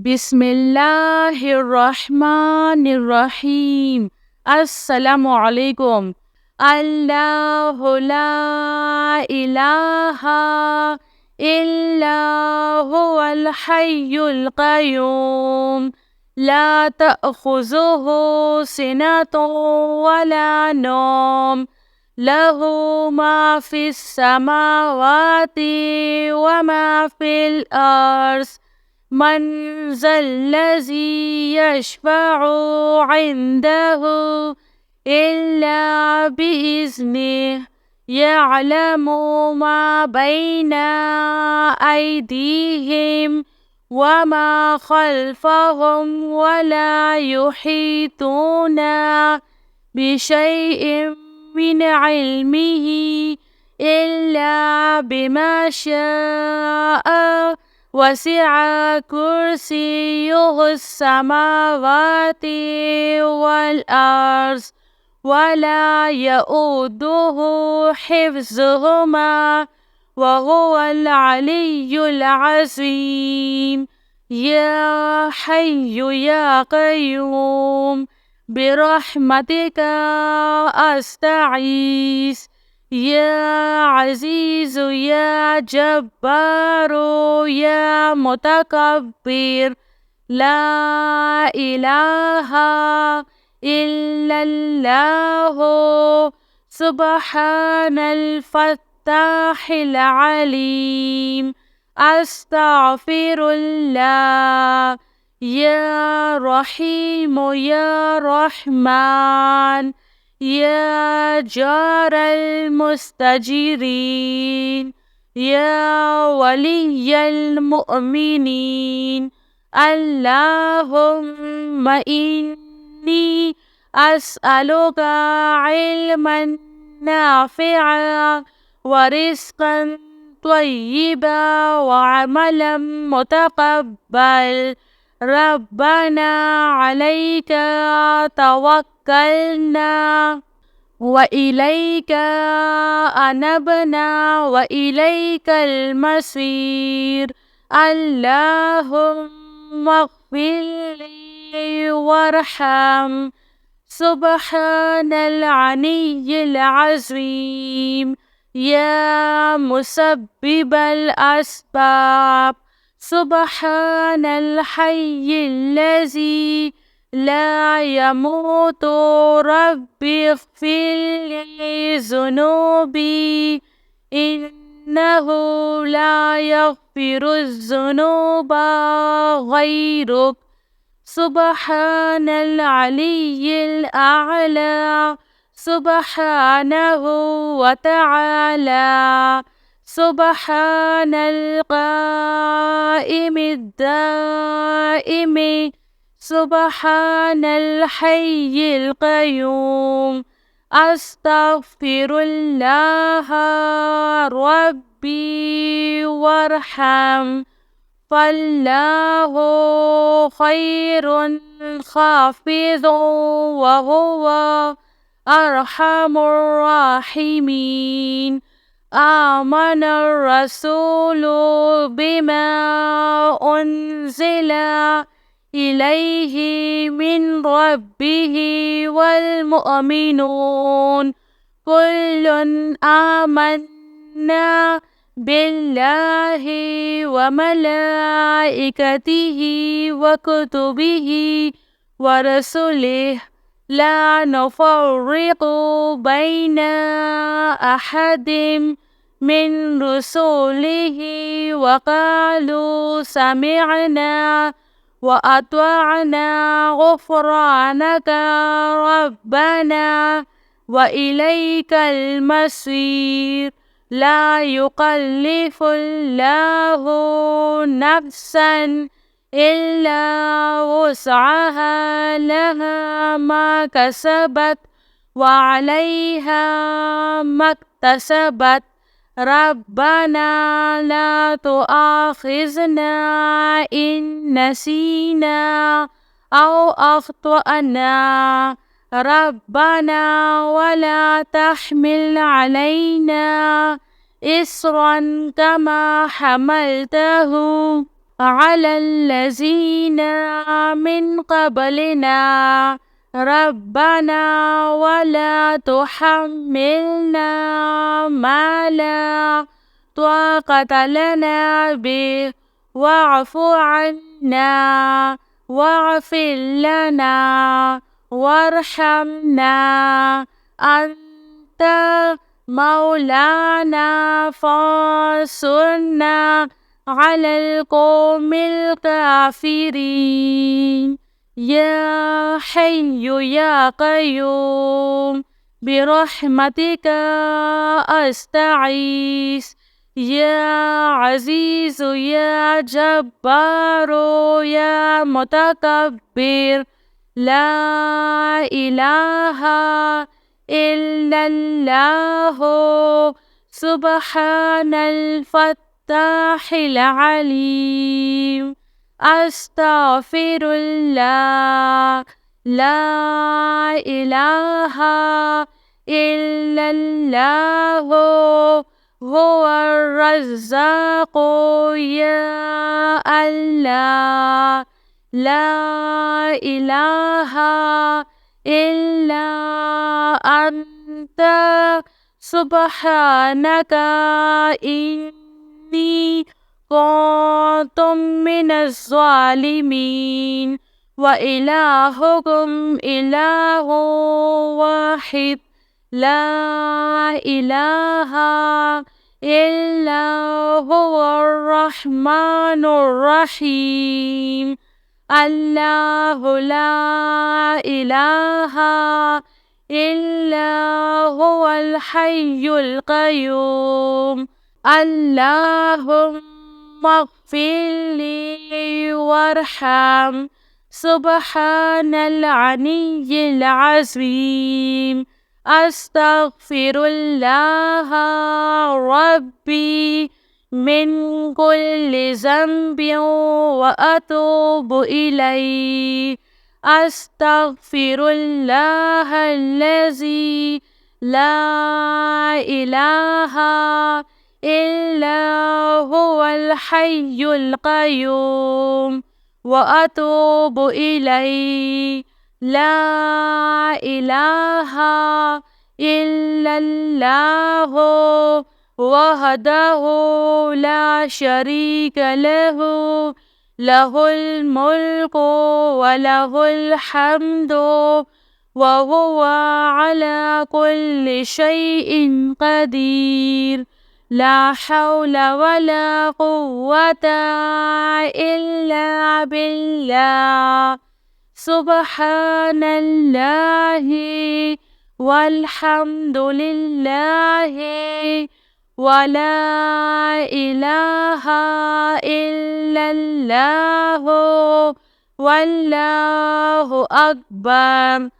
बिस्मिल्लाहिर्रहमानिर्रहीम। अस्सलामु अलैकुम। अल्लाहु ला इलाहा इल्ला हुवल हय्युल क़य्यूम ला तअख़ुज़ुहु सिनतुन वला नौम लहु मा फ़िस समावाति व मा फ़िल अर्ज़ मन ज़ल्लज़ी यशफ़अु इंदहु इल्ला बिइज़्निह यअलमु मा बैना अयदीहिम व मा ख़ल्फ़हुम वला युहीतूना बिशैइन मिन इल्मिही इल्ला बिमा शाअ वसिअ कुर्सियुहुस समावाति वल अर्ज़ वला यऊदुहु हिफ्ज़ुहुमा वहुवल अलिय्युल अज़ीम। या हय्यु या क़य्यूम बिरहमतिका अस्तगीस या अज़ीज़ु या जब्बारु या मुतकब्बिर ला इलाहा इल्लल्लाहु सुब्हानल फ़त्ताहिल अलीम। अस्तग़फ़िरुल्लाह। या रहीमु या रहमान या जारल मुस्तजीरीन या वलिय्यल मुअमिनीन। अल्लाहुम्मा इन्नी अस्अलुका इल्मन नाफ़िअन व रिज़्क़न त्वय्यिबा व अमलन मुतक़ब्बल। रब्बना अलैका तवक्कलना व इलैका अनबना व इलैकल मसीर। अल्लाहुम्मा इग़फ़िरली वरहम। सुब्हानल अलिय्यिल अज़ीम। या मुसब्बिबल अस्बाब सुब्हानल हय्यिल्लज़ी ला यमूतु रब्बिग़फ़िरली ज़ुनूबी इन्नहु ला यग़फ़िरुज़्ज़ुनूबा ग़ैरुक। सुब्हानल अलिय्यिल अअला सुब्हानहु व तआला। सुब्हानल क़ाइमिद दाइमि सुब्हानल हय्यिल क़य्यूम। अस्तग़फ़िरुल्लाह रब्बी वरहम फ़ल्लाहु ख़ैरुन हाफ़िज़ुन व हुवा अरहमुर राहिमीन। आमनर रसूलु बिमा उन्ज़िला इलैहि मिन रब्बिहि वल मुअमिनून कुल्लुन आमन्ना बिल्लाहि व मलाइकतिहि व कुतुबिहि व रसूलिहि ला नुफ़र्रिक़ु बैना अहदिम मिन रुसूलिहि व क़ालू समिअना व अत्वअना ग़ुफ़्रानका रब्बना व इलैकल मसीर। ला युकल्लिफ़ुल्लाहु नफ़्सन इल्ला वुस्अहा लहा मा कसबत व अलैहा मक्तसबत। रब्बना ला तुआख़िज़ना इन नसीना औ अख़्तअना। रब्बना वला तहमिल अलैना इस्रन कमा हमलतहु على الذين من قبلنا ربنا ولا تحملنا ما لا طاقة لنا به واعف عنا واغفر لنا وارحمنا أنت مولانا فانصرنا على القوم الكافرين يا حي يا قيوم برحمتك أستعيذ يا عزيز يا جبار يا متكبر لا إله إلا الله سبحان الفتاح العليم أستغفر الله لا إله إلا الله هو الرزاق يا الله لا إله إلا أنت سبحانك إني كنت من الظالمين وإلهكم إله واحد لا إله إلا هو الرحمن الرحيم الله لا إله إلا هو الحي القيوم اللهم اغفر لي وارحم سبحان العلي العظيم أستغفر الله ربي من كل ذنب وأتوب إليه أستغفر الله الذي لا إله إلا هو الحي القيوم وأتوب إليه لا إله إلا الله وحده لا شريك له له الملك وله الحمد وهو على كل شيء قدير لا حول ولا قوة إلا بالله سبحان الله والحمد لله ولا إله إلا الله والله أكبر